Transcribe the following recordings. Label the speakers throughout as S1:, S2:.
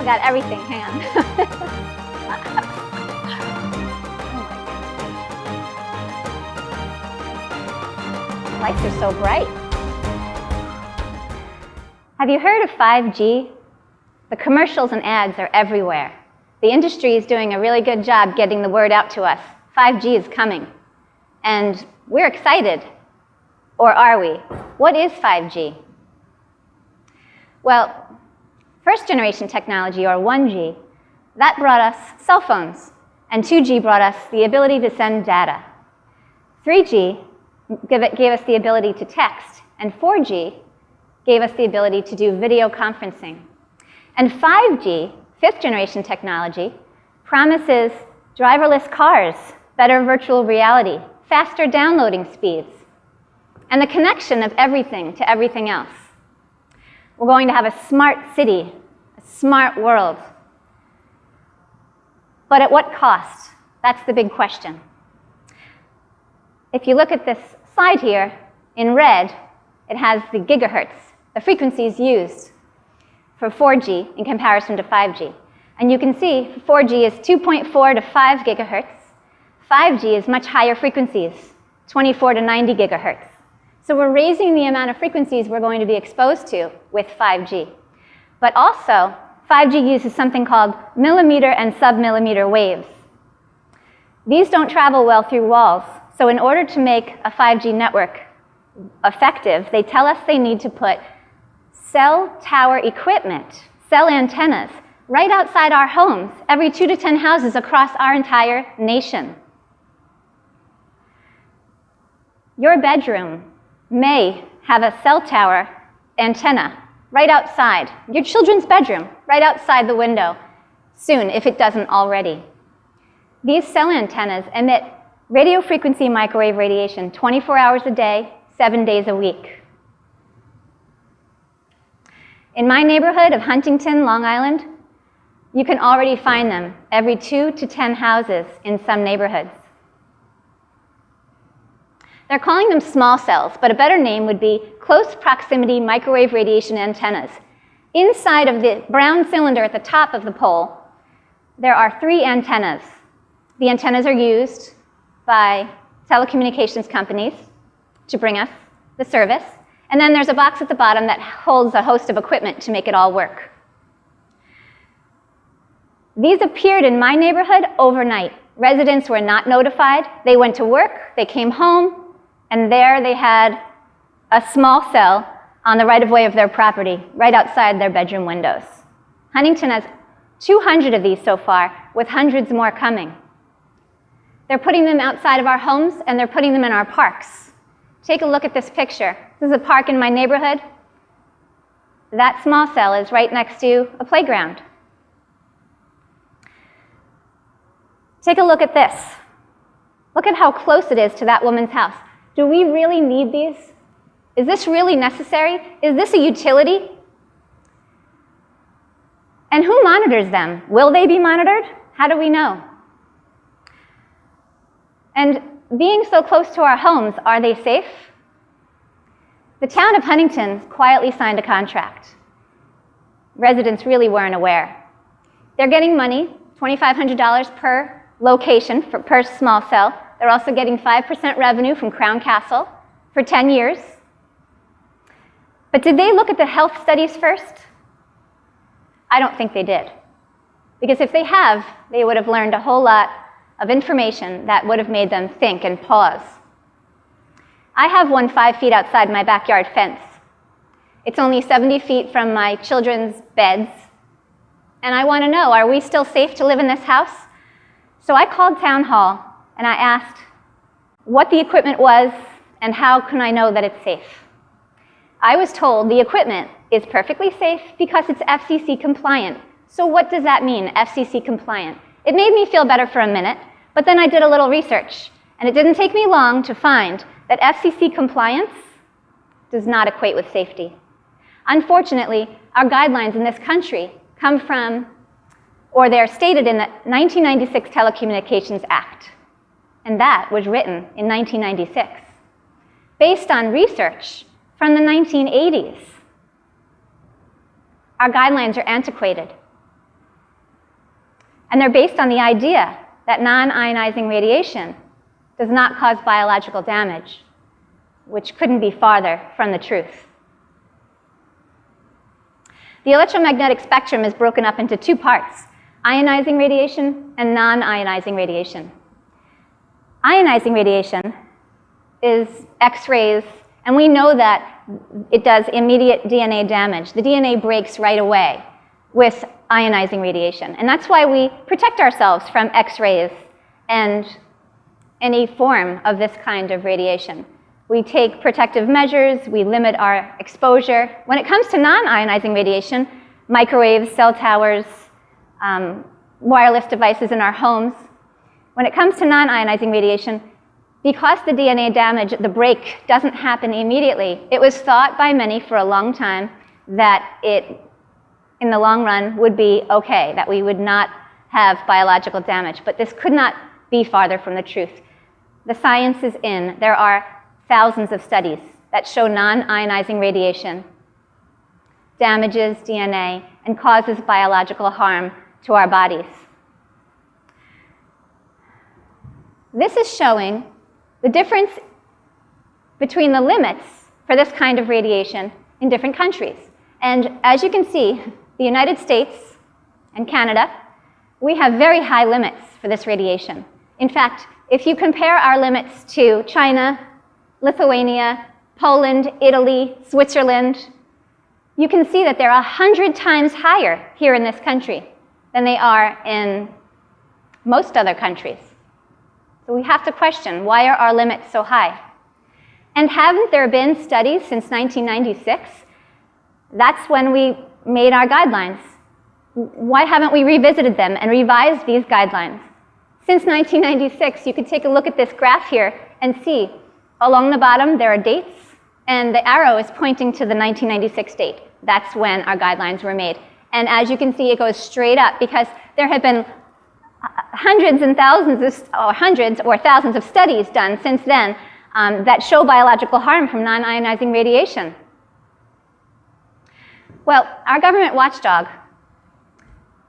S1: got everything. Hang on. Lights are so bright. Have you heard of 5G? The commercials and ads are everywhere. The industry is doing a really good job getting the word out to us. 5G is coming. And we're excited. Or are we? What is 5G? Well, first generation technology, or 1G, that brought us cell phones. And 2G brought us the ability to send data. 3G gave us the ability to text. And 4G gave us the ability to do video conferencing. And 5G, fifth generation technology, promises driverless cars, better virtual reality, faster downloading speeds, and the connection of everything to everything else. We're going to have a smart city, a smart world. But at what cost? That's the big question. If you look at this slide here, in red, it has the gigahertz, the frequencies used for 4G in comparison to 5G. And you can see 4G is 2.4 to 5 gigahertz. 5G is much higher frequencies, 24 to 90 gigahertz. So we're raising the amount of frequencies we're going to be exposed to with 5G. But also, 5G uses something called millimeter and submillimeter waves. These don't travel well through walls. So in order to make a 5G network effective, they tell us they need to put cell tower equipment, cell antennas, right outside our homes, every 2 to 10 houses across our entire nation. Your bedroom may have a cell tower antenna right outside, your children's bedroom, right outside the window, soon, if it doesn't already. These cell antennas emit radio frequency microwave radiation 24 hours a day, 7 days a week. In my neighborhood of Huntington, Long Island, you can already find them every 2 to 10 houses in some neighborhoods. They're calling them small cells, but a better name would be close proximity microwave radiation antennas. Inside of the brown cylinder at the top of the pole, there are 3 antennas. The antennas are used by telecommunications companies to bring us the service. And then there's a box at the bottom that holds a host of equipment to make it all work. These appeared in my neighborhood overnight. Residents were not notified. They went to work, they came home, and there they had a small cell on the right-of-way of their property, right outside their bedroom windows. Huntington has 200 of these so far, with hundreds more coming. They're putting them outside of our homes, and they're putting them in our parks. Take a look at this picture. This is a park in my neighborhood. That small cell is right next to a playground. Take a look at this. Look at how close it is to that woman's house. Do we really need these? Is this really necessary? Is this a utility? And who monitors them? Will they be monitored? How do we know? And being so close to our homes, are they safe? The town of Huntington quietly signed a contract. Residents really weren't aware. They're getting money, $2,500 per location per small cell. They're also getting 5% revenue from Crown Castle for 10 years. But did they look at the health studies first? I don't think they did. Because if they have, they would have learned a whole lot of information that would have made them think and pause. I have one 5 feet outside my backyard fence. It's only 70 feet from my children's beds. And I want to know, are we still safe to live in this house? So I called town hall and I asked what the equipment was and how can I know that it's safe. I was told the equipment is perfectly safe because it's FCC compliant. So what does that mean, FCC compliant? It made me feel better for a minute, but then I did a little research, and it didn't take me long to find that FCC compliance does not equate with safety. Unfortunately, our guidelines in this country come from, or they're stated in the 1996 Telecommunications Act, and that was written in 1996, based on research from the 1980s. Our guidelines are antiquated. And they're based on the idea that non-ionizing radiation does not cause biological damage, which couldn't be farther from the truth. The electromagnetic spectrum is broken up into two parts: ionizing radiation and non-ionizing radiation. Ionizing radiation is X-rays, and we know that it does immediate DNA damage. The DNA breaks right away with ionizing radiation, and that's why we protect ourselves from X-rays and any form of this kind of radiation. We take protective measures, we limit our exposure. When it comes to non-ionizing radiation, microwaves, cell towers, wireless devices in our homes, when it comes to non-ionizing radiation, because the DNA damage, the break, doesn't happen immediately, it was thought by many for a long time that it, in the long run, would be okay, that we would not have biological damage. But this could not be farther from the truth. The science is in. There are thousands of studies that show non-ionizing radiation damages DNA and causes biological harm to our bodies. This is showing the difference between the limits for this kind of radiation in different countries. And as you can see, the United States and Canada, we have very high limits for this radiation. In fact, if you compare our limits to China, Lithuania, Poland, Italy, Switzerland, you can see that they're 100 times higher here in this country than they are in most other countries. So we have to question, why are our limits so high? And haven't there been studies since 1996? That's when we made our guidelines. Why haven't we revisited them and revised these guidelines? Since 1996, you could take a look at this graph here and see along the bottom there are dates, and the arrow is pointing to the 1996 date. That's when our guidelines were made. And as you can see, it goes straight up because there have been hundreds or thousands of studies done since then that show biological harm from non-ionizing radiation. Well, our government watchdog,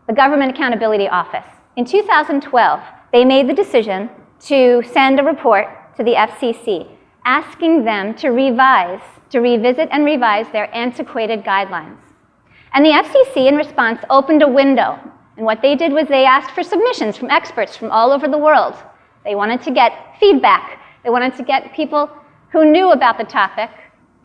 S1: the Government Accountability Office, in 2012, they made the decision to send a report to the FCC asking them to revisit and revise their antiquated guidelines. And the FCC, in response, opened a window. And what they did was they asked for submissions from experts from all over the world. They wanted to get feedback. They wanted to get people who knew about the topic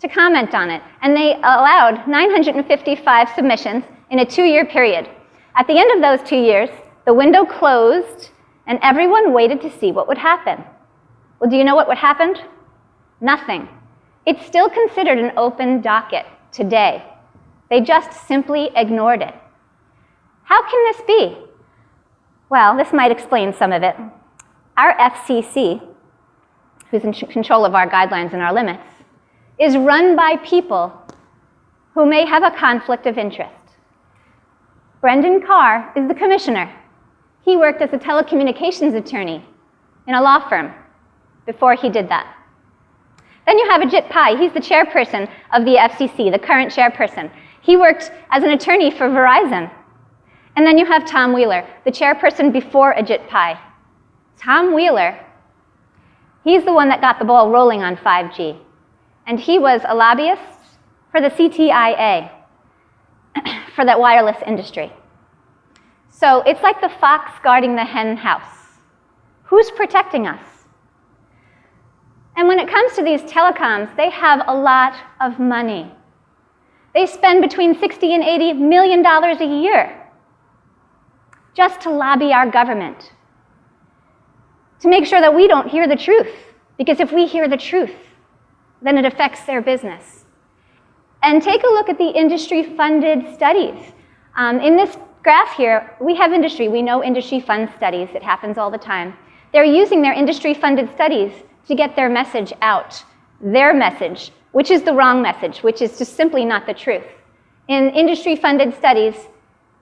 S1: to comment on it. And they allowed 955 submissions in a 2-year period. At the end of those 2 years, the window closed, and everyone waited to see what would happen. Well, do you know what happened? Nothing. It's still considered an open docket today. They just simply ignored it. How can this be? Well, this might explain some of it. Our FCC, who's in control of our guidelines and our limits, is run by people who may have a conflict of interest. Brendan Carr is the commissioner. He worked as a telecommunications attorney in a law firm before he did that. Then you have Ajit Pai. He's the chairperson of the FCC, the current chairperson. He worked as an attorney for Verizon. And then you have Tom Wheeler, the chairperson before Ajit Pai. Tom Wheeler, he's the one that got the ball rolling on 5G. And he was a lobbyist for the CTIA, for that wireless industry. So it's like the fox guarding the hen house. Who's protecting us? And when it comes to these telecoms, they have a lot of money. They spend between $60 and $80 million a year just to lobby our government, to make sure that we don't hear the truth. Because if we hear the truth, then it affects their business. And take a look at the industry-funded studies. In this graph here, we have industry. We know industry funds studies. It happens all the time. They're using their industry-funded studies to get their message out. Their message, which is the wrong message, which is just simply not the truth. In industry-funded studies,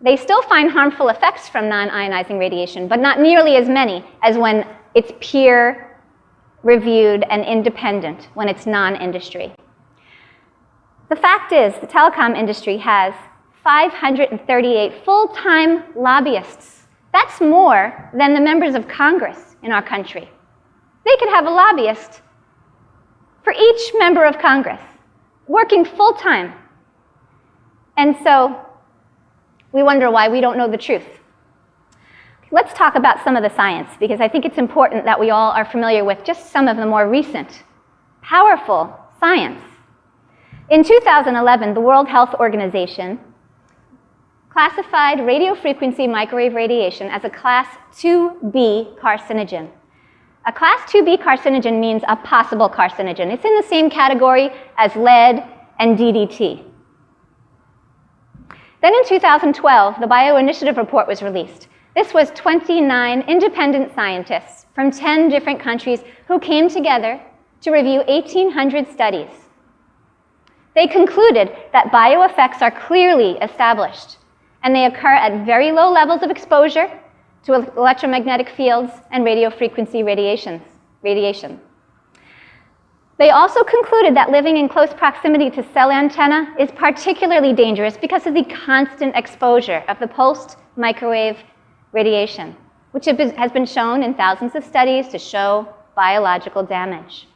S1: they still find harmful effects from non-ionizing radiation, but not nearly as many as when it's peer-reviewed and independent, when it's non-industry. The fact is, the telecom industry has 538 full-time lobbyists That's more than the members of Congress in our country. They could have a lobbyist for each member of Congress, working full-time. And so we wonder why we don't know the truth. Let's talk about some of the science, because I think it's important that we all are familiar with just some of the more recent, powerful science. In 2011, the World Health Organization classified radiofrequency microwave radiation as a Class 2B carcinogen. A Class 2B carcinogen means a possible carcinogen. It's in the same category as lead and DDT. Then in 2012, the Bioinitiative Report was released. This was 29 independent scientists from 10 different countries who came together to review 1,800 studies. They concluded that bioeffects are clearly established, and they occur at very low levels of exposure to electromagnetic fields and radiofrequency radiation. They also concluded that living in close proximity to cell antenna is particularly dangerous because of the constant exposure of the pulsed microwave radiation, which has been shown in thousands of studies to show biological damage.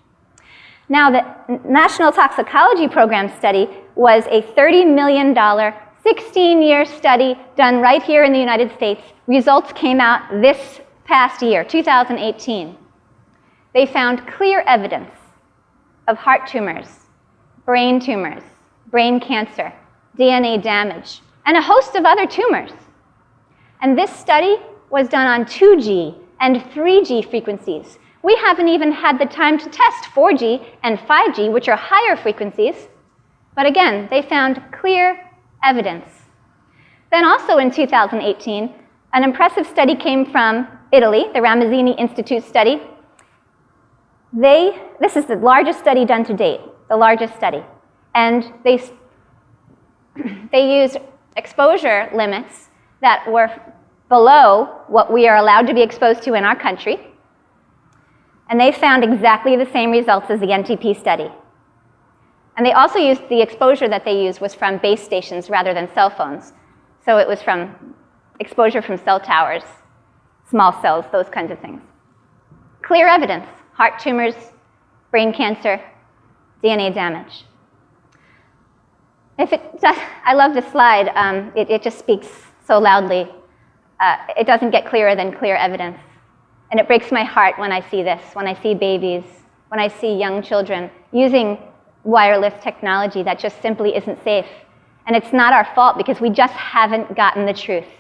S1: Now, the National Toxicology Program study was a $30 million, 16-year study done right here in the United States. Results came out this past year, 2018. They found clear evidence of heart tumors, brain cancer, DNA damage, and a host of other tumors. And this study was done on 2G and 3G frequencies. We haven't even had the time to test 4G and 5G, which are higher frequencies. But again, they found clear evidence. Then also in 2018, an impressive study came from Italy, the Ramazzini Institute study. This is the largest study done to date, the largest study. And they used exposure limits that were below what we are allowed to be exposed to in our country. And they found exactly the same results as the NTP study. And they also used, the exposure that they used was from base stations rather than cell phones. So it was from exposure from cell towers, small cells, those kinds of things. Clear evidence: heart tumors, brain cancer, DNA damage. I love this slide. It just speaks so loudly. It doesn't get clearer than clear evidence. And it breaks my heart when I see this, when I see babies, when I see young children using wireless technology that just simply isn't safe. And it's not our fault because we just haven't gotten the truth.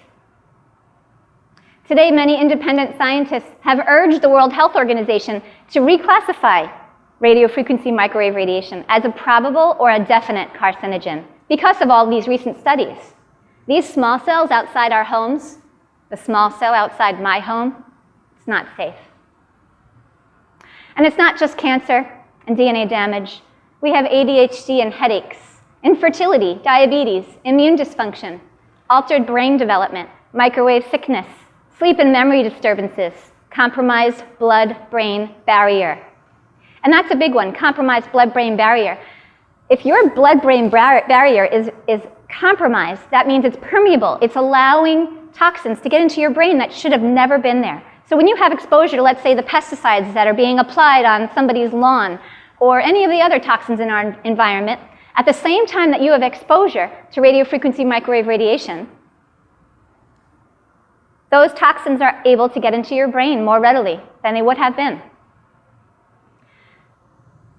S1: Today, many independent scientists have urged the World Health Organization to reclassify radiofrequency microwave radiation as a probable or a definite carcinogen because of all these recent studies. These small cells outside our homes, the small cell outside my home, it's not safe. And it's not just cancer and DNA damage. We have ADHD and headaches, infertility, diabetes, immune dysfunction, altered brain development, microwave sickness, sleep and memory disturbances, compromised blood-brain barrier. And that's a big one, compromised blood-brain barrier. If your blood-brain barrier is compromised, that means it's permeable. It's allowing toxins to get into your brain that should have never been there. So when you have exposure to, let's say, the pesticides that are being applied on somebody's lawn or any of the other toxins in our environment, at the same time that you have exposure to radiofrequency microwave radiation, those toxins are able to get into your brain more readily than they would have been.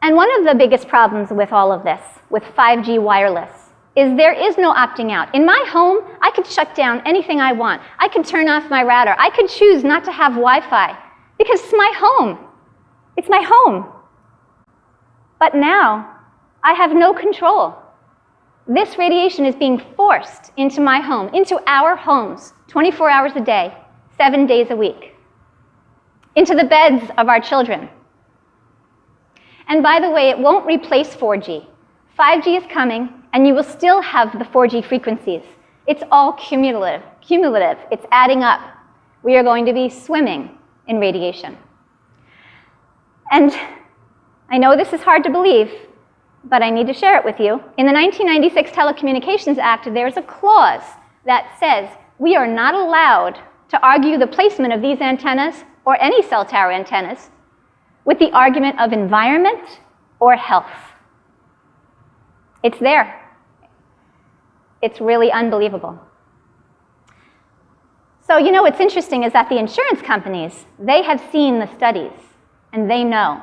S1: And one of the biggest problems with all of this, with 5G wireless, is there is no opting out. In my home, I could shut down anything I want. I could turn off my router. I could choose not to have Wi-Fi because it's my home. It's my home. But now, I have no control. This radiation is being forced into my home, into our homes, 24 hours a day, 7 days a week, into the beds of our children. And by the way, it won't replace 4G. 5G is coming, and you will still have the 4G frequencies. It's all cumulative. It's adding up. We are going to be swimming in radiation. And I know this is hard to believe, but I need to share it with you. In the 1996 Telecommunications Act, there's a clause that says we are not allowed to argue the placement of these antennas, or any cell tower antennas, with the argument of environment or health. It's there. It's really unbelievable. So, you know, what's interesting is that the insurance companies, they have seen the studies, and they know.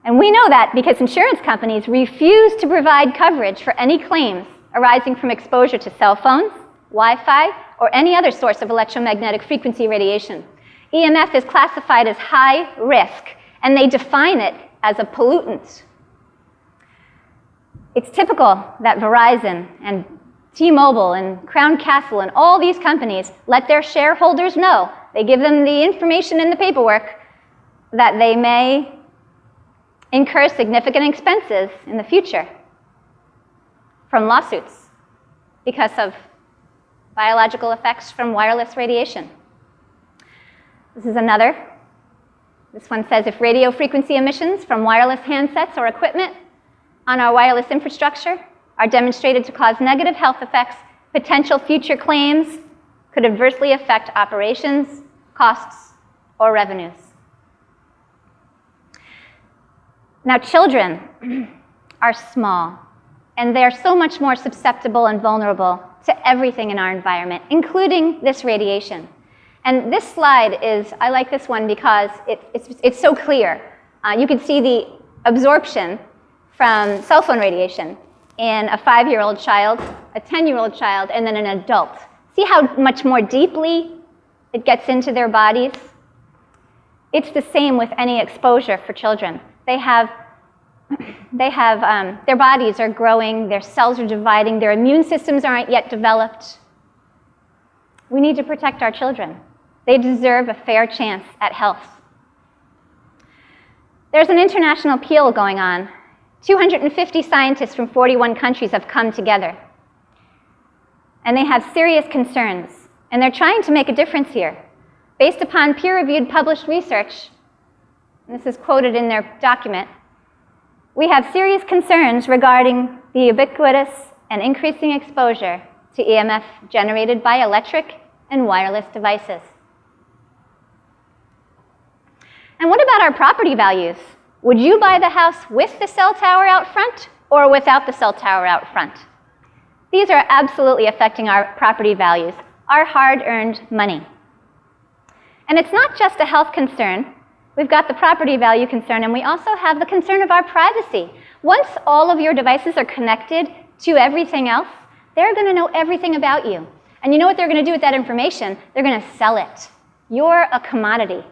S1: And we know that because insurance companies refuse to provide coverage for any claims arising from exposure to cell phones, Wi-Fi, or any other source of electromagnetic frequency radiation. EMF is classified as high risk, and they define it as a pollutant. It's typical that Verizon and T-Mobile and Crown Castle and all these companies let their shareholders know, they give them the information in the paperwork, that they may incur significant expenses in the future from lawsuits because of biological effects from wireless radiation. This is another. This one says, if radio frequency emissions from wireless handsets or equipment on our wireless infrastructure are demonstrated to cause negative health effects, potential future claims could adversely affect operations, costs, or revenues. Now, children are small, and they're so much more susceptible and vulnerable to everything in our environment, including this radiation. And this slide is, I like this one because it's so clear. You can see the absorption from cell phone radiation in a 5-year-old child, a 10-year-old child, and then an adult. See how much more deeply it gets into their bodies? It's the same with any exposure for children. Their bodies are growing, their cells are dividing, their immune systems aren't yet developed. We need to protect our children. They deserve a fair chance at health. There's an international appeal going on. 250 scientists from 41 countries have come together. And they have serious concerns. And they're trying to make a difference here. Based upon peer-reviewed published research, and this is quoted in their document, we have serious concerns regarding the ubiquitous and increasing exposure to EMF generated by electric and wireless devices. And what about our property values? Would you buy the house with the cell tower out front or without the cell tower out front? These are absolutely affecting our property values, our hard-earned money. And it's not just a health concern. We've got the property value concern, and we also have the concern of our privacy. Once all of your devices are connected to everything else, they're going to know everything about you. And you know what they're going to do with that information? They're going to sell it. You're a commodity.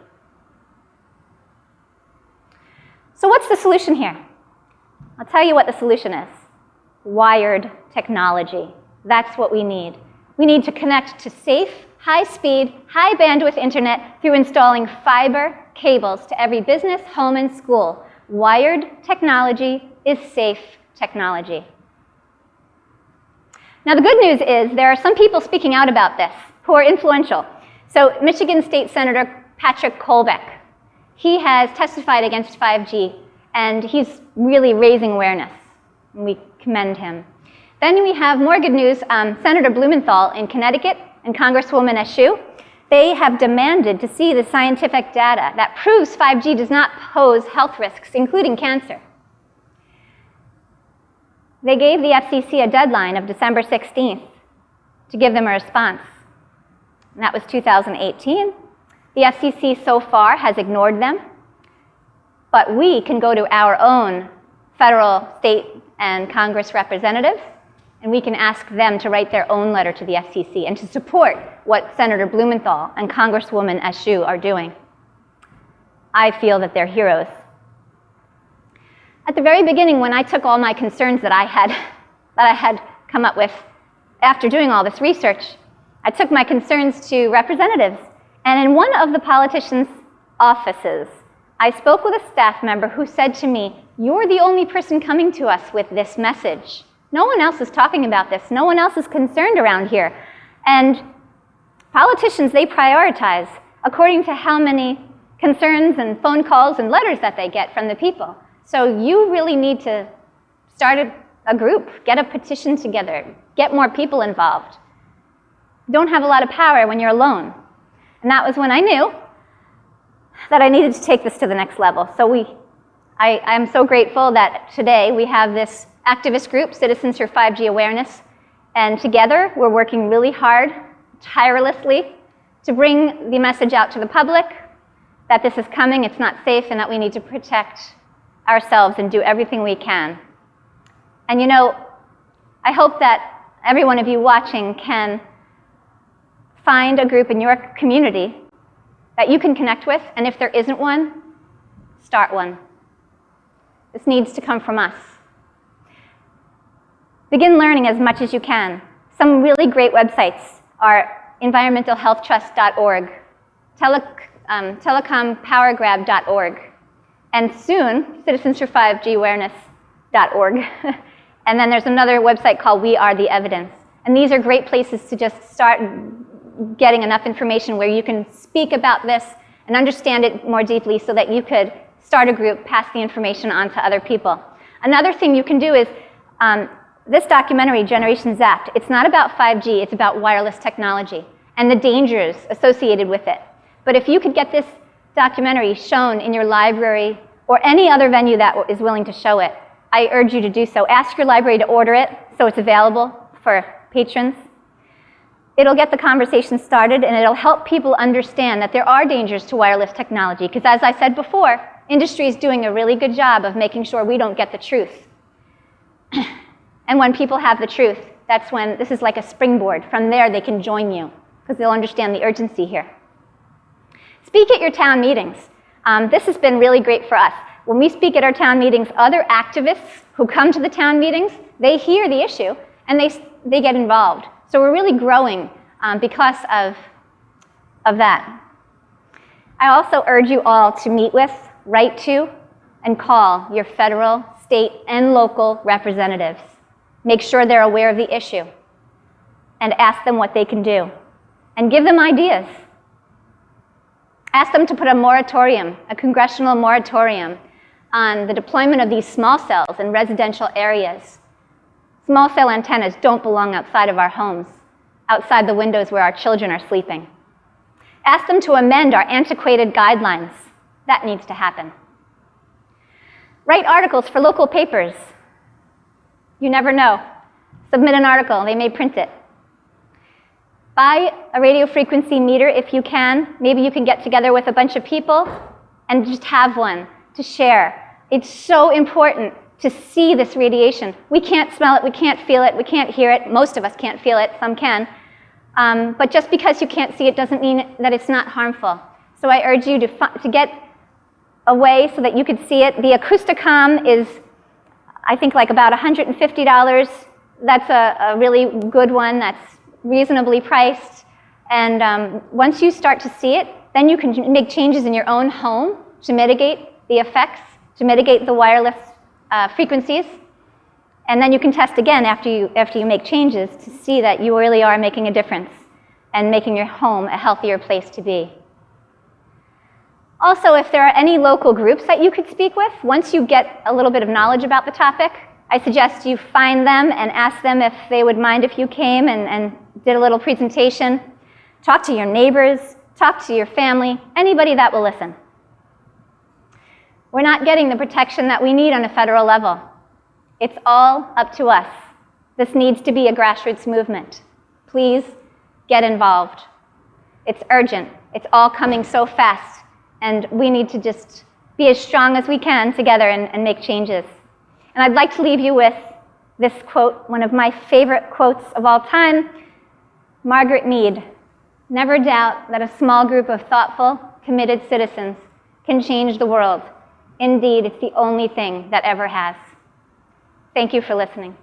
S1: So what's the solution here? I'll tell you what the solution is. Wired technology. That's what we need. We need to connect to safe, high-speed, high-bandwidth internet through installing fiber cables to every business, home, and school. Wired technology is safe technology. Now, the good news is there are some people speaking out about this who are influential. So Michigan State Senator Patrick Colbeck, he has testified against 5G, and he's really raising awareness. And we commend him. Then we have more good news. Senator Blumenthal in Connecticut and Congresswoman Eshoo, they have demanded to see the scientific data that proves 5G does not pose health risks, including cancer. They gave the FCC a deadline of December 16th to give them a response. And that was 2018. The FCC so far has ignored them, but we can go to our own federal, state, and Congress representatives, and we can ask them to write their own letter to the FCC and to support what Senator Blumenthal and Congresswoman Eshoo are doing. I feel that they're heroes. At the very beginning, when I took all my concerns that I had come up with after doing all this research, I took my concerns to representatives. And in one of the politicians' offices, I spoke with a staff member who said to me, "You're the only person coming to us with this message. No one else is talking about this. No one else is concerned around here." And politicians, they prioritize according to how many concerns and phone calls and letters that they get from the people. So you really need to start a group, get a petition together, get more people involved. You don't have a lot of power when you're alone. And that was when I knew that I needed to take this to the next level. So I'm so grateful that today we have this activist group, Citizens for 5G Awareness, and together we're working really hard, tirelessly, to bring the message out to the public that this is coming, it's not safe, and that we need to protect ourselves and do everything we can. And you know, I hope that every one of you watching can find a group in your community that you can connect with, and if there isn't one, start one. This needs to come from us. Begin learning as much as you can. Some really great websites are environmentalhealthtrust.org, telecompowergrab.org, and soon, citizensfor5gawareness.org. And then there's another website called We Are the Evidence. And these are great places to just start getting enough information where you can speak about this and understand it more deeply so that you could start a group, pass the information on to other people. Another thing you can do is this documentary, Generation Zapped, it's not about 5G, it's about wireless technology and the dangers associated with it. But if you could get this documentary shown in your library or any other venue that is willing to show it, I urge you to do so. Ask your library to order it so it's available for patrons. It'll get the conversation started, and it'll help people understand that there are dangers to wireless technology, because as I said before, industry is doing a really good job of making sure we don't get the truth. And when people have the truth, that's when this is like a springboard. From there, they can join you, because they'll understand the urgency here. Speak at your town meetings. This has been really great for us. When we speak at our town meetings, other activists who come to the town meetings, they hear the issue, and they get involved. So we're really growing because of that. I also urge you all to meet with, write to, and call your federal, state, and local representatives. Make sure they're aware of the issue, and ask them what they can do, and give them ideas. Ask them to put a moratorium, a congressional moratorium, on the deployment of these small cells in residential areas. Small cell antennas don't belong outside of our homes, outside the windows where our children are sleeping. Ask them to amend our antiquated guidelines. That needs to happen. Write articles for local papers. You never know. Submit an article, they may print it. Buy a radio frequency meter if you can. Maybe you can get together with a bunch of people and just have one to share. It's so important to see this radiation. We can't smell it, we can't feel it, we can't hear it. Most of us can't feel it, some can. But just because you can't see it doesn't mean that it's not harmful. So I urge you to get a way so that you could see it. The Acousticom is, I think, like about $150. That's a really good one that's reasonably priced. And once you start to see it, then you can make changes in your own home to mitigate the effects, to mitigate the wireless frequencies. And then you can test again after you make changes to see that you really are making a difference and making your home a healthier place to be. Also, if there are any local groups that you could speak with, once you get a little bit of knowledge about the topic, I suggest you find them and ask them if they would mind if you came and did a little presentation. Talk to your neighbors, talk to your family, anybody that will listen. We're not getting the protection that we need on a federal level. It's all up to us. This needs to be a grassroots movement. Please get involved. It's urgent. It's all coming so fast, and we need to just be as strong as we can together and make changes. And I'd like to leave you with this quote, one of my favorite quotes of all time, Margaret Mead. Never doubt that a small group of thoughtful, committed citizens can change the world. Indeed, it's the only thing that ever has. Thank you for listening.